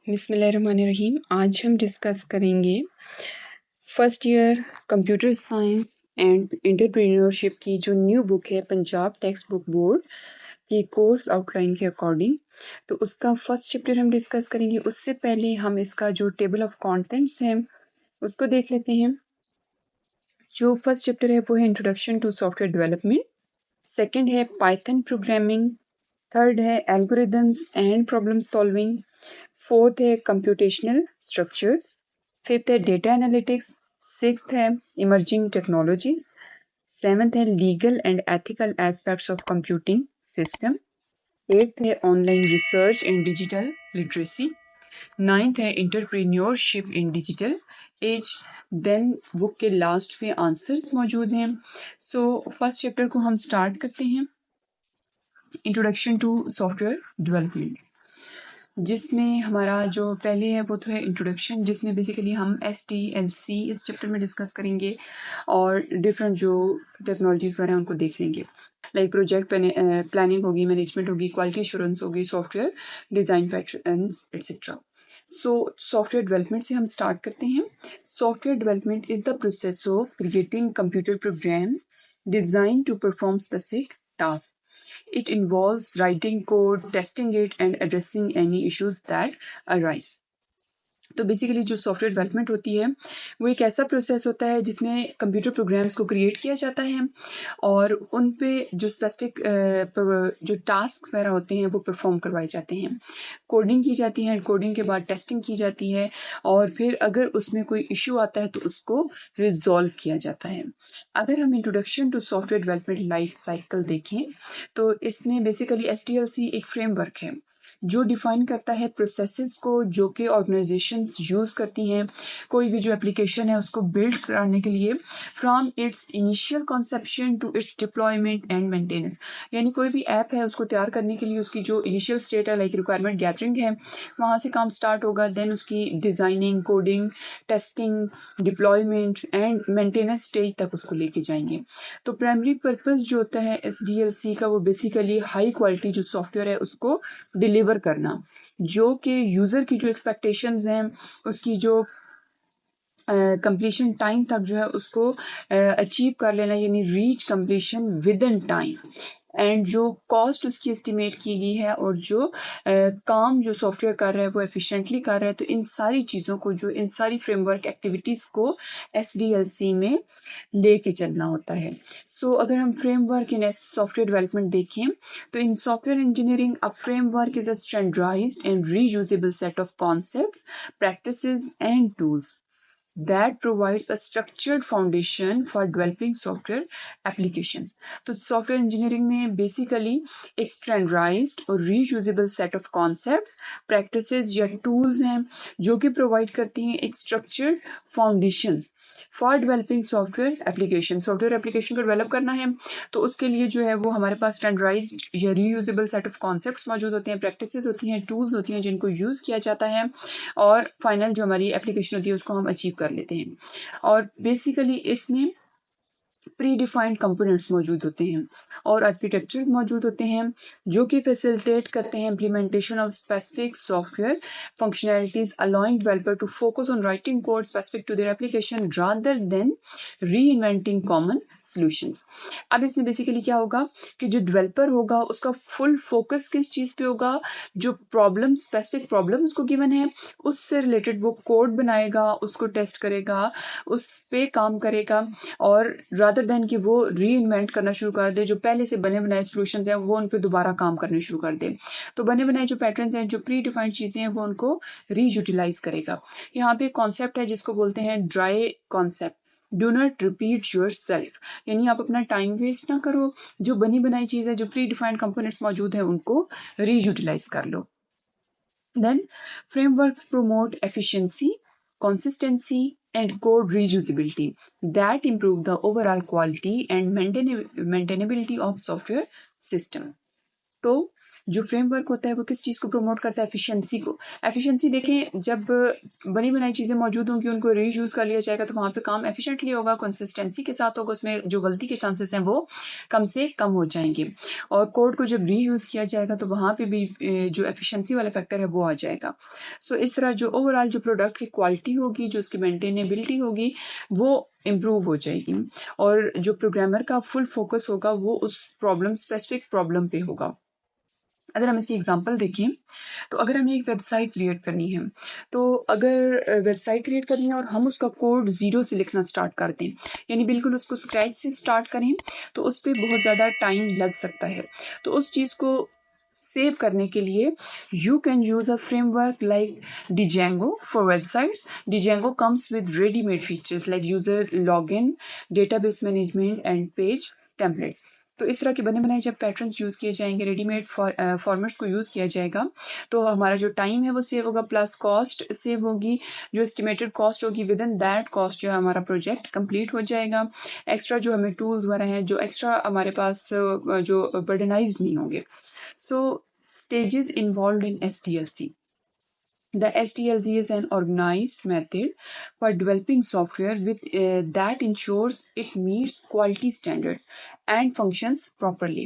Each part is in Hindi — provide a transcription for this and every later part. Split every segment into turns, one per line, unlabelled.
बिस्मिल्लाहिर्रहमानिर्रहीम। आज हम डिस्कस करेंगे first year computer science and entrepreneurship की जो न्यू बुक है पंजाब टेक्स्ट बुक बोर्ड की कोर्स आउटलाइन के अकॉर्डिंग। तो उसका फर्स्ट चैप्टर हम डिस्कस करेंगे। उससे पहले हम इसका जो टेबल ऑफ कंटेंट्स है उसको देख लेते हैं। जो फर्स्ट चैप्टर है वो है introduction to software development, second है पाइथन प्रोग्रामिंग, थर्ड है algorithms and problem solving, fourth है कंप्यूटेशनल स्ट्रक्चर्स, फिफ्थ है डेटा एनालिटिक्स, सिक्स्थ है इमर्जिंग टेक्नोलॉजीज, सेवन्थ है legal and ethical aspects of computing system, eighth है online research and digital literacy, ninth है entrepreneurship in digital age. Then book के लास्ट में आंसर्स मौजूद हैं। सो फर्स्ट चैप्टर को हम स्टार्ट करते हैं, इंट्रोडक्शन टू सॉफ्टवेयर डेवलपमेंट, जिसमें हमारा जो पहले है वो तो है इंट्रोडक्शन, जिसमें बेसिकली हम STLC इस चैप्टर में डिस्कस करेंगे और डिफरेंट जो टेक्नोलॉजीज़ वगैरह हैं उनको देख लेंगे। लाइक प्रोजेक्ट प्लानिंग होगी, मैनेजमेंट होगी, क्वालिटी एश्योरेंस होगी, software design patterns etcetera. So software development से हम स्टार्ट करते हैं। Software development is the process of creating computer program design to perform specific task. It involves writing code, testing it, and addressing any issues that arise. तो बेसिकली जो सॉफ्टवेयर डेवलपमेंट होती है वो एक ऐसा प्रोसेस होता है जिसमें कंप्यूटर प्रोग्राम्स को क्रिएट किया जाता है और उन पे जो स्पेसिफिक जो टास्क वगैरह होते हैं वो परफॉर्म करवाए जाते हैं। कोडिंग की जाती है, कोडिंग के बाद टेस्टिंग की जाती है और फिर अगर उसमें कोई इशू आता है तो उसको रिजॉल्व किया जाता है। अगर हम introduction to software development life cycle देखें तो इसमें बेसिकली STLC एक फ्रेमवर्क है जो डिफाइन करता है प्रोसेसेस को जो कि ऑर्गेनाइजेशंस यूज़ करती हैं कोई भी जो एप्लीकेशन है उसको बिल्ड कराने के लिए, from its initial conception to its deployment and maintenance. यानी कोई भी ऐप है उसको तैयार करने के लिए उसकी जो इनिशियल स्टेट है लाइक रिक्वायरमेंट गैदरिंग है वहाँ से काम स्टार्ट होगा, देन उसकी designing, coding, testing, deployment and maintenance stage तक उसको लेके जाएंगे। तो प्राइमरी पर्पस जो होता है SDLC का वो बेसिकली हाई क्वालिटी जो सॉफ्टवेयर है उसको डिलीवर करना, जो कि यूज़र की जो एक्सपेक्टेशंस हैं उसकी जो कंप्लीशन टाइम तक जो है उसको अचीव कर लेना, यानी reach completion with in time, and जो कॉस्ट उसकी एस्टिमेट की गई है और जो काम जो सॉफ्टवेयर कर रहा है वो एफिशिएंटली कर रहा है। तो इन सारी चीज़ों को, जो इन सारी फ्रेमवर्क एक्टिविटीज़ को SDLC में लेके चलना होता है। सो अगर हम फ्रेमवर्क इन सॉफ्टवेयर डेवलपमेंट देखें तो in software engineering a framework is a standardised and reusable set of concepts, practices and tools that provides a structured foundation for developing software applications. तो सॉफ्टवेयर इंजीनियरिंग में बेसिकली एक स्टैंडर्डाइज्ड और reusable set of concepts, practices या टूल्स हैं जो कि प्रोवाइड करती हैं एक structured foundation for developing software application. Software application को डेवलप करना है तो उसके लिए जो है वो हमारे पास स्टैंडर्डाइज्ड या रीयूजेबल सेट ऑफ कॉन्सेप्ट्स मौजूद होते हैं, प्रैक्टिसेस होती हैं, टूल्स होती हैं जिनको यूज़ किया जाता है और फाइनल जो हमारी एप्लीकेशन होती है उसको हम अचीव कर लेते हैं। और बेसिकली इसमें प्री डिफाइंड कंपोनेंट्स मौजूद होते हैं और आर्किटेक्चर मौजूद होते हैं जो कि फैसिलिटेट करते हैं implementation of specific software functionalities, allowing developer to focus on writing code specific to their application rather than reinventing common solutions. अब इसमें बेसिकली क्या होगा कि जो डेवलपर होगा उसका फुल फोकस किस चीज़ पे होगा, जो प्रॉब्लम, स्पेसिफिक प्रॉब्लम उसको गिवन है उससे रिलेटेड वो कोड बनाएगा, उसको टेस्ट करेगा, उस पे काम करेगा और रादर देन कि वो री इन्वेंट करना शुरू कर दे, जो पहले से बने बनाए सॉल्यूशंस हैं वो उन पे दोबारा काम करने शुरू कर दे। तो बने बनाए जो पैटर्न्स हैं, जो प्री डिफाइंड चीज़ें हैं वो उनको रीयूटिलाइज करेगा। यहाँ पे कॉन्सेप्ट है जिसको बोलते हैं dry concept, do not repeat your self, यानी आप अपना टाइम वेस्ट ना करो, जो बनी बनाई चीज़ है, जो प्री डिफाइंड कंपोनेंट्स मौजूद है उनको रीयूटिलाइज कर लो। Then frameworks promote efficiency, consistency and code reusability that improve the overall quality and maintainability of software system. तो जो फ्रेमवर्क होता है वो किस चीज़ को प्रमोट करता है? एफिशिएंसी को। एफिशिएंसी देखें, जब बनी बनाई चीज़ें मौजूद होंगी उनको रीयूज़ कर लिया जाएगा तो वहाँ पे काम एफिशिएंटली होगा, कंसिस्टेंसी के साथ होगा, उसमें जो गलती के चांसेस हैं वो कम से कम हो जाएंगे। और कोड को जब रीयूज़ किया जाएगा तो वहाँ पे भी जो एफिशिएंसी वाला फैक्टर है वो आ जाएगा। सो इस तरह जो ओवरऑल जो प्रोडक्ट की क्वालिटी होगी, जो उसकी मेंटेनेबिलिटी होगी, वो इम्प्रूव हो जाएगी। और जो प्रोग्रामर का फुल फोकस होगा वो उस प्रॉब्लम, स्पेसिफिक प्रॉब्लम पे होगा। अगर हम इसकी एग्जांपल देखें, तो अगर हमें एक वेबसाइट क्रिएट करनी है, तो अगर वेबसाइट क्रिएट करनी है और हम उसका कोड ज़ीरो से लिखना स्टार्ट कर दें, यानी बिल्कुल उसको स्क्रैच से स्टार्ट करें, तो उस पे बहुत ज़्यादा टाइम लग सकता है। तो उस चीज़ को सेव करने के लिए you can use a framework like Django for websites. Django comes with ready-made features like user login, database management and page templates. तो इस तरह के बने बनाए जब पैटर्न्स यूज़ किए जाएंगे, रेडीमेड फॉर्मेट्स को यूज़ किया जाएगा, तो हमारा जो टाइम है वो सेव होगा, प्लस कॉस्ट सेव होगी। जो एस्टिमेटेड कॉस्ट होगी, विद इन दैट कॉस्ट जो है हमारा प्रोजेक्ट कंप्लीट हो जाएगा। एक्स्ट्रा जो हमें टूल्स वगैरह हैं, जो एक्स्ट्रा हमारे पास जो बर्डनाइज नहीं होंगे। सो stages involved in SDLC. The SDLC is an organized method for developing software that ensures it meets quality standards and functions properly.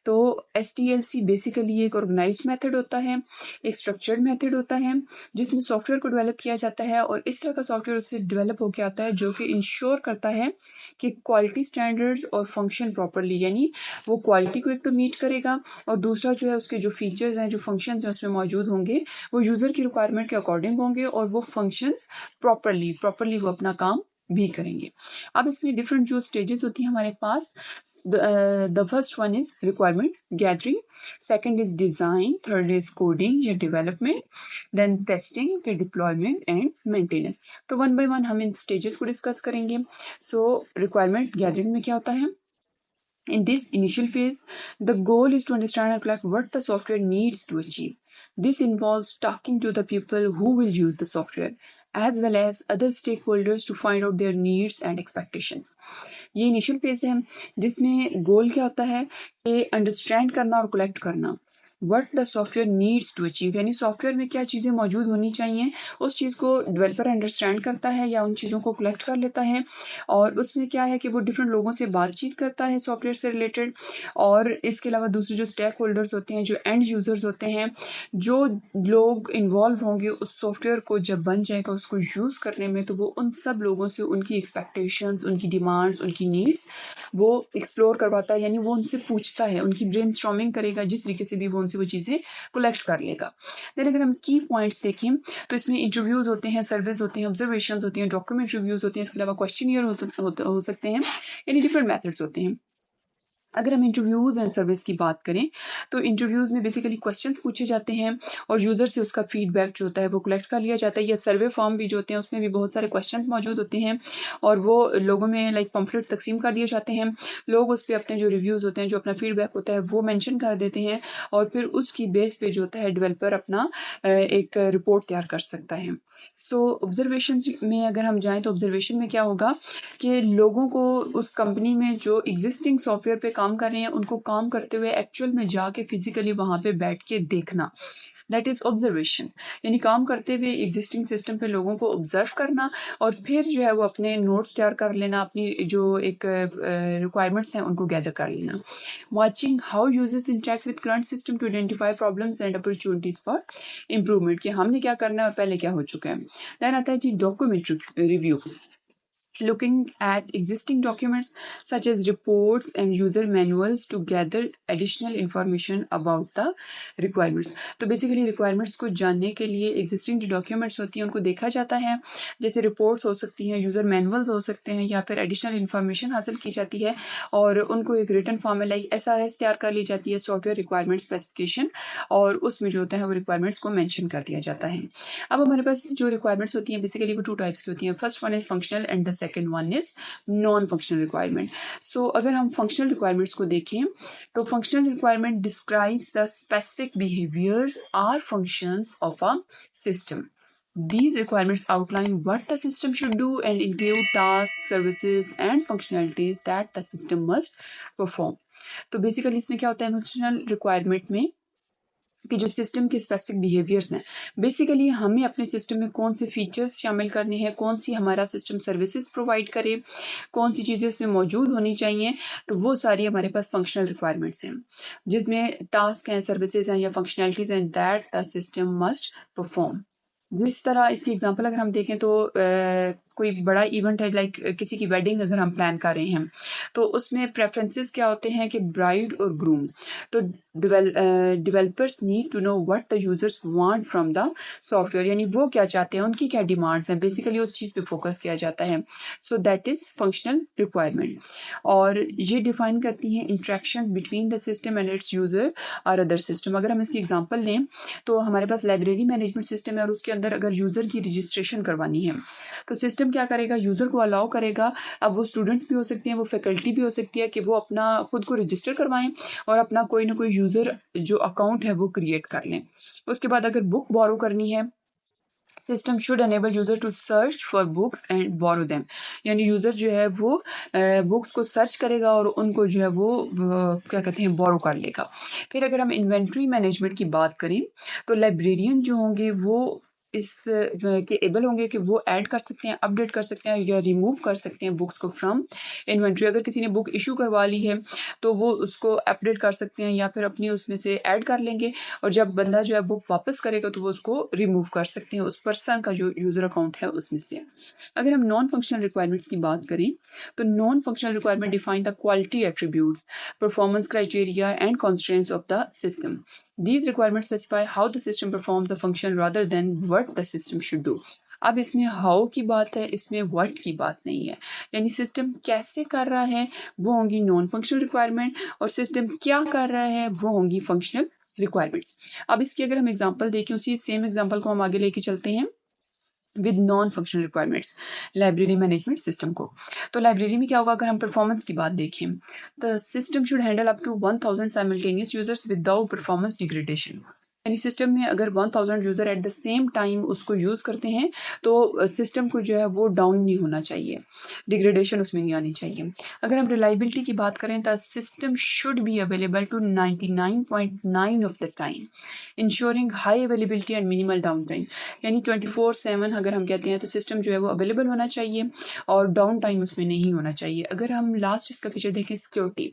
तो SDLC बेसिकली एक ऑर्गेनाइज्ड मेथड होता है, एक स्ट्रक्चर्ड मेथड होता है जिसमें सॉफ्टवेयर को डेवलप किया जाता है, और इस तरह का सॉफ्टवेयर उससे डेवलप होकर आता है जो कि इंश्योर करता है कि क्वालिटी स्टैंडर्ड्स और फंक्शन प्रॉपरली, यानी वो क्वालिटी को एक तो मीट करेगा, और दूसरा जो है उसके जो फीचर्स हैं, जो फंक्शंस हैं उसमें मौजूद होंगे, वो यूज़र की रिक्वायरमेंट के अकॉर्डिंग होंगे, और वो फंक्शंस प्रॉपरली वो अपना काम भी करेंगे। अब इसमें डिफरेंट जो स्टेजेस होती हैं हमारे पास, the first one is requirement gathering, second is design, third is coding या डेवलपमेंट, देन टेस्टिंग, फिर डिप्लॉयमेंट एंड मेंटेनेंस। तो वन बाय वन हम इन स्टेजेस को डिस्कस करेंगे। सो रिक्वायरमेंट गैदरिंग में क्या होता है? In this initial phase, the goal is to understand and collect what the software needs to achieve. This involves talking to the people who will use the software, as well as other stakeholders to find out their needs and expectations. ये इनिशियल फेज है जिसमें गोल क्या होता है कि अंडरस्टैंड करना और कलेक्ट करना, what the software needs to achieve, यानी सॉफ्टवेयर में क्या चीज़ें मौजूद होनी चाहिए, उस चीज़ को डेवलपर अंडरस्टैंड करता है या उन चीज़ों को कलेक्ट कर लेता है, और उसमें क्या है कि वो डिफरेंट लोगों से बातचीत करता है सॉफ्टवेयर से रिलेटेड। और इसके अलावा दूसरे जो स्टेक होल्डर्स होते हैं, जो एंड यूज़र्स होते हैं, जो लोग इन्वॉल्व होंगे उस सॉफ्टवेयर को जब बन जाएगा उसको यूज़ करने में, तो वो उन सब लोगों से उनकी एक्सपेक्टेशंस, उनकी डिमांड्स, उनकी नीड्स वो एक्सप्लोर करवाता है, यानी वो उनसे पूछता है, उनकी ब्रेनस्टॉर्मिंग करेगा, जिस तरीके से भी वो उनसे वो चीज़ें कलेक्ट कर लेगा। देन अगर हम की पॉइंट्स देखें तो इसमें इंटरव्यूज़ होते हैं, सर्वेज होते हैं, ऑब्जर्वेशंस होती हैं, डॉक्यूमेंट रिव्यूज़ होते हैं, इसके अलावा क्वेश्चनियर हो सकते हैं, यानी डिफरेंट मेथड्स होते हैं। अगर हम इंटरव्यूज़ एंड सर्विस की बात करें तो इंटरव्यूज़ में बेसिकली क्वेश्चंस पूछे जाते हैं और यूज़र से उसका फीडबैक जो होता है वो कलेक्ट कर लिया जाता है, या सर्वे फॉर्म भी जो होते हैं उसमें भी बहुत सारे क्वेश्चंस मौजूद होते हैं, और वो लोगों में लाइक पम्फलेट तकसीम कर दिए जाते हैं। लोग उस पर अपने जो रिव्यूज़ होते हैं, जो अपना फीडबैक होता है वो मैंशन कर देते हैं, और फिर उसकी बेस पे जो होता है डेवलपर अपना एक रिपोर्ट तैयार कर सकता है। सो ऑब्जर्वेशन में अगर हम जाएँ तो ऑब्जर्वेशन में क्या होगा कि लोगों को उस कंपनी में जो एग्जिस्टिंग सॉफ्टवेयर पे काम कर रहे हैं उनको काम करते हुए एक्चुअल में जाके फिजिकली वहाँ पे बैठ के देखना, दैट इज़ ऑब्जर्वेशन। यानी काम करते हुए एग्जिस्टिंग सिस्टम पे लोगों को ऑब्जर्व करना, और फिर जो है वो अपने नोट्स तैयार कर लेना, अपनी जो एक रिक्वायरमेंट्स हैं उनको गैदर कर लेना। Watching how users interact with current system to identify problems and opportunities for improvement, कि हमने क्या करना है और पहले क्या हो चुका है। देन आता है जी document review, looking at existing documents such as reports and user manuals to gather additional information about the requirements. तो बेसिकली रिक्वायरमेंट्स को जानने के लिए एग्जिस्टिंग जो डॉक्यूमेंट्स होती हैं उनको देखा जाता है, जैसे रिपोर्ट्स हो सकती हैं, यूज़र मैनुअल्स हो सकते हैं, या फिर एडिशनल इन्फॉर्मेशन हासिल की जाती है और उनको एक रिटन फॉर्म में लाइक SRS तैयार कर ली जाती है, सॉफ्टवेयर रिक्वायरमेंट स्पेसिफिकेशन, और उसमें जो होता है वो रिक्वायरमेंट्स को मैंशन कर दिया जाता है। अब हमारे पास जो रिक्वायरमेंट्स होती हैं बेसिकली वो टू टाइप्स की होती हैं, first one is functional and the second one is non functional requirement. So अगर हम फंक्शनल रिक्वायरमेंट्स को देखें तो functional requirement describes the specific behaviours और functions of a system. These requirements outline what the system should do and include tasks, services and functionalities that the system must perform. तो बेसिकली इसमें क्या होता है फंक्शनल रिक्वायरमेंट में कि जो सिस्टम के स्पेसिफिक बिहेवियर्स हैं, बेसिकली हमें अपने सिस्टम में कौन से फीचर्स शामिल करने हैं, कौन सी हमारा सिस्टम सर्विसेज प्रोवाइड करे, कौन सी चीज़ें उसमें मौजूद होनी चाहिए, तो वो सारी हमारे पास फंक्शनल रिक्वायरमेंट्स हैं, जिसमें टास्क हैं, सर्विसेज हैं या फंक्शनैलिटीज़ हैं that the system must perform. जिस तरह इसकी एग्जांपल अगर हम देखें तो कोई बड़ा इवेंट है, लाइक किसी की वेडिंग अगर हम प्लान कर रहे हैं, तो उसमें प्रेफरेंसेस क्या होते हैं कि ब्राइड और ग्रूम, तो developers need to know what the users want from the software, यानी वो क्या चाहते हैं, उनकी क्या डिमांड्स हैं, बेसिकली उस चीज़ पे फोकस किया जाता है। So that is functional requirement, और ये डिफाइन करती हैं interaction between the system and it's user और अदर सिस्टम। अगर हम इसकी एग्जांपल लें तो हमारे पास लाइब्रेरी मैनेजमेंट सिस्टम है और उसके अंदर अगर यूज़र की रजिस्ट्रेशन करवानी है, तो सिस्टम क्या करेगा, यूज़र को अलाउ करेगा। अब वो स्टूडेंट्स भी हो सकते हैं, वो फैकल्टी भी हो सकती है कि वो अपना खुद को रजिस्टर करवाएं और अपना कोई ना कोई यूज़र जो अकाउंट है वो क्रिएट कर लें। उसके बाद अगर बुक बोरो करनी है, system should enable user to search for books and borrow them, यानी यूज़र जो है वो बुक्स को सर्च करेगा और उनको जो है वो क्या कहते हैं, बोरो कर लेगा। फिर अगर हम इन्वेंट्री मैनेजमेंट की बात करें, तो लाइब्रेरियन जो होंगे वो इस के एबल होंगे कि वो ऐड कर सकते हैं, अपडेट कर सकते हैं या रिमूव कर सकते हैं बुक्स को फ्रॉम इन्वेंट्री। अगर किसी ने बुक इशू करवा ली है तो वो उसको अपडेट कर सकते हैं या फिर अपनी उसमें से ऐड कर लेंगे, और जब बंदा जो है बुक वापस करेगा तो वो उसको रिमूव कर सकते हैं उस पर्सन का जो यूज़र अकाउंट है उसमें से। अगर हम नॉन फंक्शनल रिक्वायरमेंट्स की बात करें, तो non functional requirement define the quality attribute, performance criteria and constraints of the system. These requirements specify how the system performs a function rather than what the system should do. अब इसमें हाउ की बात है, इसमें व्हाट की बात नहीं है, यानी सिस्टम कैसे कर रहा है वो होंगी नॉन फंक्शनल रिक्वायरमेंट, और सिस्टम क्या कर रहा है वो होंगी फंक्शनल रिक्वायरमेंट्स। अब इसकी अगर हम एग्जांपल देखें, उसी सेम एग्जांपल को हम आगे लेके चलते हैं with non functional requirements, library management system को। तो लाइब्रेरी में क्या होगा, अगर हम परफॉर्मेंस की बात देखें, the system should handle up to 1000 simultaneous users without performance degradation, यानी सिस्टम में अगर 1000 user at the same time उसको यूज़ करते हैं तो सिस्टम को जो है वो डाउन नहीं होना चाहिए, डिग्रेडेशन उसमें नहीं आनी चाहिए। अगर हम रिलायबिलिटी की बात करें, तो system should be available to 99.9 of the time, ensuring high availability and minimal downtime, यानी 24/7 अगर हम कहते हैं तो सिस्टम जो है वो अवेलेबल होना चाहिए और डाउन टाइम उसमें नहीं होना चाहिए। अगर हम लास्ट इसका फीचर देखें सिक्योरिटी,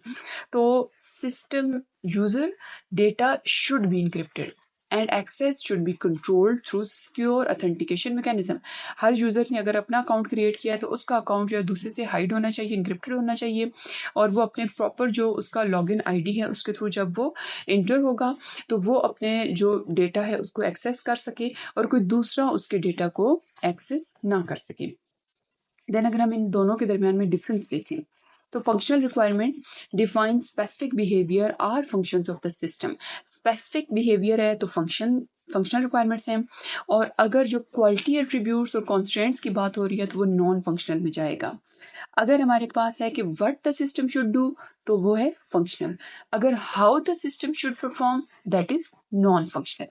तो system user data should be encrypted and access should be controlled through secure authentication mechanism. हर यूज़र ने अगर अपना अकाउंट क्रिएट किया है तो उसका अकाउंट जो है दूसरे से हाइड होना चाहिए, इनक्रिप्टेड होना चाहिए, और वो अपने प्रॉपर जो उसका लॉगिन आईडी है उसके थ्रू जब वो इंटर होगा तो वो अपने जो डेटा है उसको एक्सेस कर सके और कोई दूसरा उसके डेटा को एक्सेस ना कर सके। देन अगर हम इन दोनों के दरमियान में डिफरेंस देखें, तो functional requirement define specific behaviour or functions of the system. Specific behaviour है तो फंक्शनल रिक्वायरमेंट्स हैं, और अगर जो क्वालिटी एट्रीब्यूट्स और कॉन्स्ट्रेंट्स की बात हो रही है तो वो नॉन फंक्शनल में जाएगा। अगर हमारे पास है कि what the system should do तो वो है फंक्शनल, अगर how the system should perform that is non functional.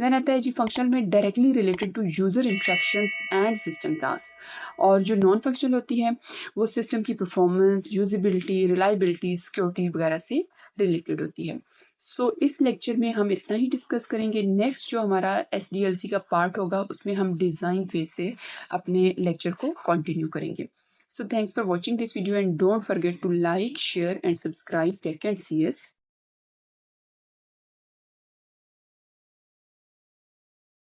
Then आता है जी फंक्शनल में directly related to user interactions and system task, और जो नॉन फंक्शनल होती है वो सिस्टम की परफॉर्मेंस, यूजिबिलिटी, रिलायबिलिटी, सिक्योरिटी वगैरह से रिलेटेड होती है। सो इस लेक्चर में हम इतना ही डिस्कस करेंगे। नेक्स्ट जो हमारा SDLC का पार्ट होगा उसमें हम डिज़ाइन फेज से अपने लेक्चर को कंटिन्यू करेंगे। So thanks for watching this video and don't forget to like, share and subscribe Tech and CS.